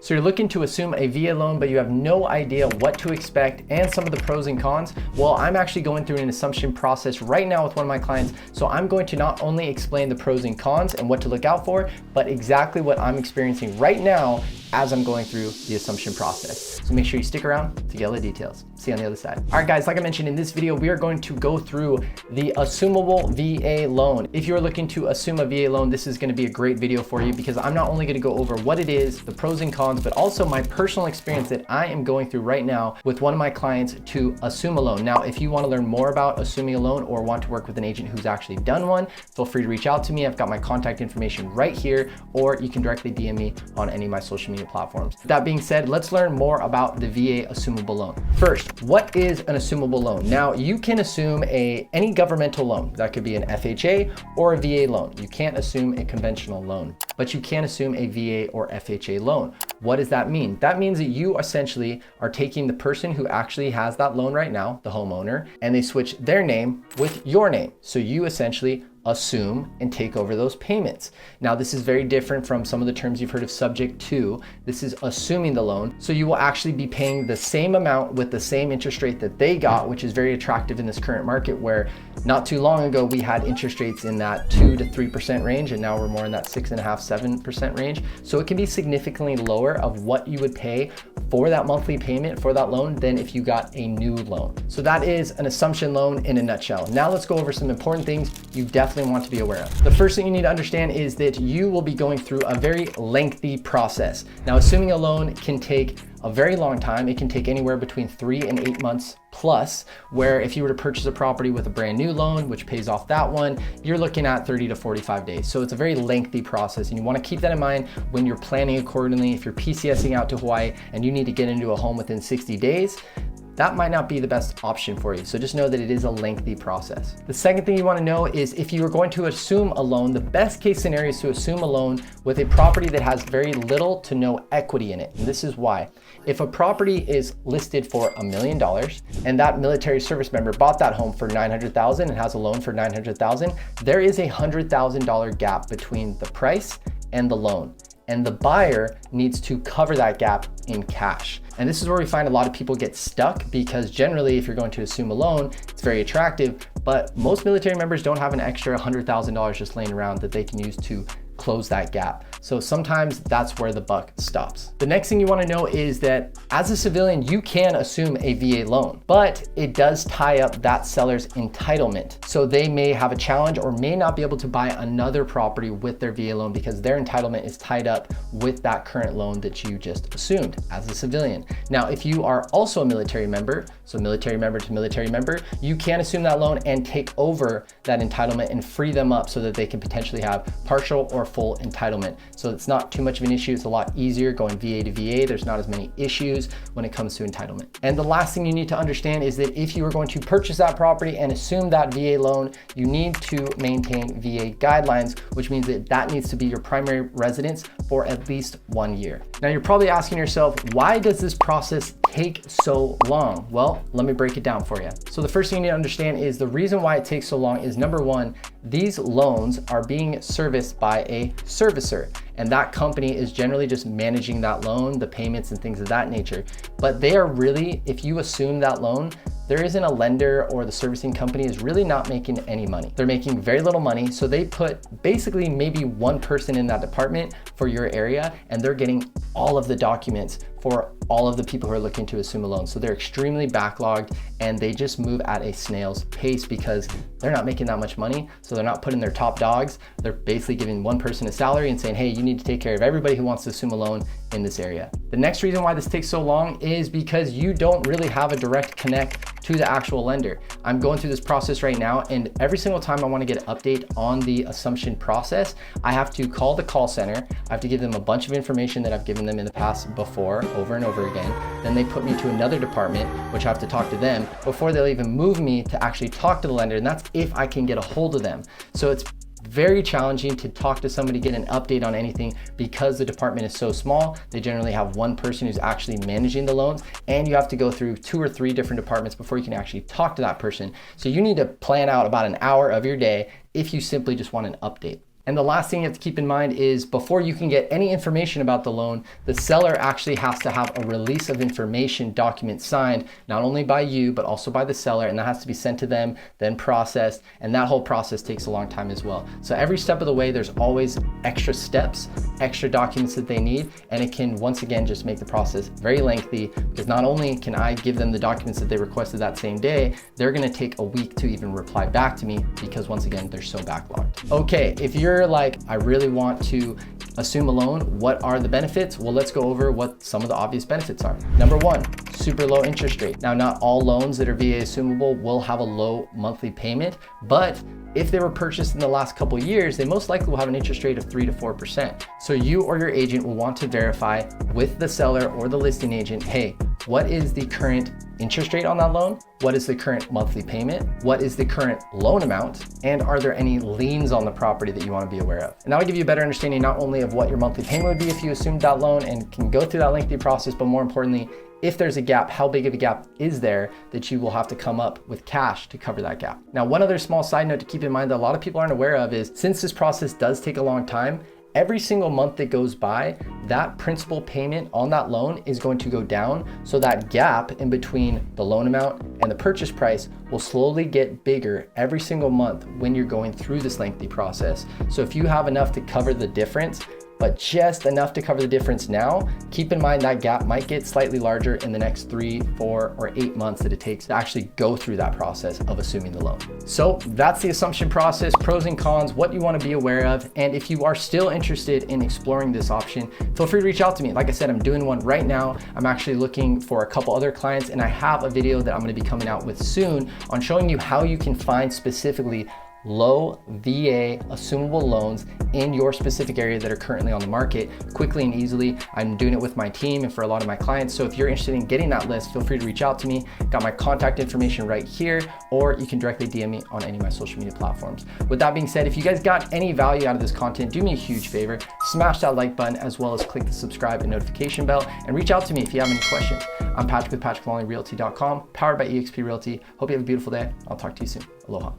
So you're looking to assume a VA loan, but you have no idea what to expect and some of the pros and cons? Well, I'm actually going through an assumption process right now with one of my clients. So I'm going to not only explain the pros and cons and what to look out for, but exactly what I'm experiencing right now as I'm going through the assumption process. So make sure you stick around to get all the details. See you on the other side. All right, guys, like I mentioned in this video, we are going to go through the Assumable VA loan. If you're looking to assume a VA loan, this is going to be a great video for you because I'm not only going to go over what it is, the pros and cons, but also my personal experience that I am going through right now with one of my clients to assume a loan. Now, if you want to learn more about assuming a loan or want to work with an agent who's actually done one, feel free to reach out to me. I've got my contact information right here, or you can directly DM me on any of my social media platforms. That being said, let's learn more about the VA assumable loan. First, what is an assumable loan? Now, you can assume any governmental loan. That could be an FHA or a VA loan. You can't assume a conventional loan, but you can assume a VA or FHA loan. What does that mean? That means that you essentially are taking the person who actually has that loan right now, the homeowner, and they switch their name with your name. So you essentially assume and take over those payments. Now, this is very different from some of the terms you've heard of subject to. This is assuming the loan. So you will actually be paying the same amount with the same interest rate that they got, which is very attractive in this current market where not too long ago we had interest rates in that 2 to 3% range, and now we're more in that 6.5%, 7% range. So it can be significantly lower of what you would pay for that monthly payment for that loan than if you got a new loan. So that is an assumption loan in a nutshell. Now let's go over some important things you definitely want to be aware of. The first thing you need to understand is that you will be going through a very lengthy process. Now, assuming a loan can take a very long time. It can take anywhere between 3 and 8 months plus, where if you were to purchase a property with a brand new loan, which pays off that one, you're looking at 30 to 45 days. So it's a very lengthy process, and you want to keep that in mind when you're planning accordingly. If you're PCSing out to Hawaii and you need to get into a home within 60 days, that might not be the best option for you. So just know that it is a lengthy process. The second thing you want to know is if you are going to assume a loan, the best case scenario is to assume a loan with a property that has very little to no equity in it. And this is why. If a property is listed for $1 million and that military service member bought that home for $900,000 and has a loan for $900,000, there is a $100,000 gap between the price and the loan. And the buyer needs to cover that gap in cash. And this is where we find a lot of people get stuck, because generally if you're going to assume a loan, it's very attractive, but most military members don't have an extra $100,000 just laying around that they can use to close that gap. So sometimes that's where the buck stops. The next thing you want to know is that as a civilian, you can assume a VA loan, but it does tie up that seller's entitlement. So they may have a challenge or may not be able to buy another property with their VA loan because their entitlement is tied up with that current loan that you just assumed as a civilian. Now, if you are also a military member, so military member to military member, you can assume that loan and take over that entitlement and free them up so that they can potentially have partial or full entitlement. So it's not too much of an issue. It's a lot easier going VA to VA. There's not as many issues when it comes to entitlement. And the last thing you need to understand is that if you are going to purchase that property and assume that VA loan, you need to maintain VA guidelines, which means that that needs to be your primary residence for at least 1 year. Now you're probably asking yourself, why does this process take so long? Well, let me break it down for you. So the first thing you need to understand is the reason why it takes so long is, number one, these loans are being serviced by a servicer, and that company is generally just managing that loan, the payments and things of that nature. But they are really, if you assume that loan, there isn't a lender or the servicing company is really not making any money. They're making very little money. So they put basically maybe one person in that department for your area, and they're getting all of the documents for all of the people who are looking to assume a loan. So they're extremely backlogged, and they just move at a snail's pace because they're not making that much money. So they're not putting their top dogs. They're basically giving one person a salary and saying, hey, you need to take care of everybody who wants to assume a loan in this area. The next reason why this takes so long is because you don't really have a direct connect to the actual lender. I'm going through this process right now, and every single time I want to get an update on the assumption process, I have to call the call center. I have to give them a bunch of information that I've given them in the past before, over and over again. Then they put me to another department, which I have to talk to them before they'll even move me to actually talk to the lender. And that's if I can get a hold of them. So it's very challenging to talk to somebody, get an update on anything, because the department is so small. They generally have one person who's actually managing the loans, and you have to go through 2 or 3 different departments before you can actually talk to that person. So you need to plan out about an hour of your day if you simply just want an update. And the last thing you have to keep in mind is before you can get any information about the loan, the seller actually has to have a release of information document signed, not only by you, but also by the seller, and that has to be sent to them, then processed, and that whole process takes a long time as well. So every step of the way, there's always extra steps, extra documents that they need, and it can once again just make the process very lengthy, because not only can I give them the documents that they requested that same day, they're gonna take a week to even reply back to me, because once again, they're so backlogged. Okay, if you're like, I really want to assume a loan, what are the benefits? Well, let's go over what some of the obvious benefits are. Number one, super low interest rate. Now, not all loans that are VA assumable will have a low monthly payment, but if they were purchased in the last couple of years, they most likely will have an interest rate of 3 to 4%. So you or your agent will want to verify with the seller or the listing agent, hey, what is the current interest rate on that loan? What is the current monthly payment? What is the current loan amount? And are there any liens on the property that you want to be aware of? And that'll give you a better understanding not only of what your monthly payment would be if you assumed that loan and can go through that lengthy process, but more importantly, if there's a gap, how big of a gap is there that you will have to come up with cash to cover that gap? Now, one other small side note to keep in mind that a lot of people aren't aware of is since this process does take a long time, every single month that goes by, that principal payment on that loan is going to go down. So that gap in between the loan amount and the purchase price will slowly get bigger every single month when you're going through this lengthy process. So if you have enough to cover the difference, but just enough to cover the difference now, keep in mind that gap might get slightly larger in the next 3, 4, or 8 months that it takes to actually go through that process of assuming the loan. So that's the assumption process, pros and cons, what you want to be aware of. And if you are still interested in exploring this option, feel free to reach out to me. Like I said, I'm doing one right now. I'm actually looking for a couple other clients, and I have a video that I'm going to be coming out with soon on showing you how you can find specifically low VA assumable loans in your specific area that are currently on the market quickly and easily. I'm doing it with my team and for a lot of my clients. So if you're interested in getting that list, feel free to reach out to me. Got my contact information right here, or you can directly DM me on any of my social media platforms. With that being said, if you guys got any value out of this content, do me a huge favor, smash that like button as well as click the subscribe and notification bell, and reach out to me if you have any questions. I'm Patrick with PatrickLongleyRealty.com, powered by eXp Realty. Hope you have a beautiful day. I'll talk to you soon. Aloha.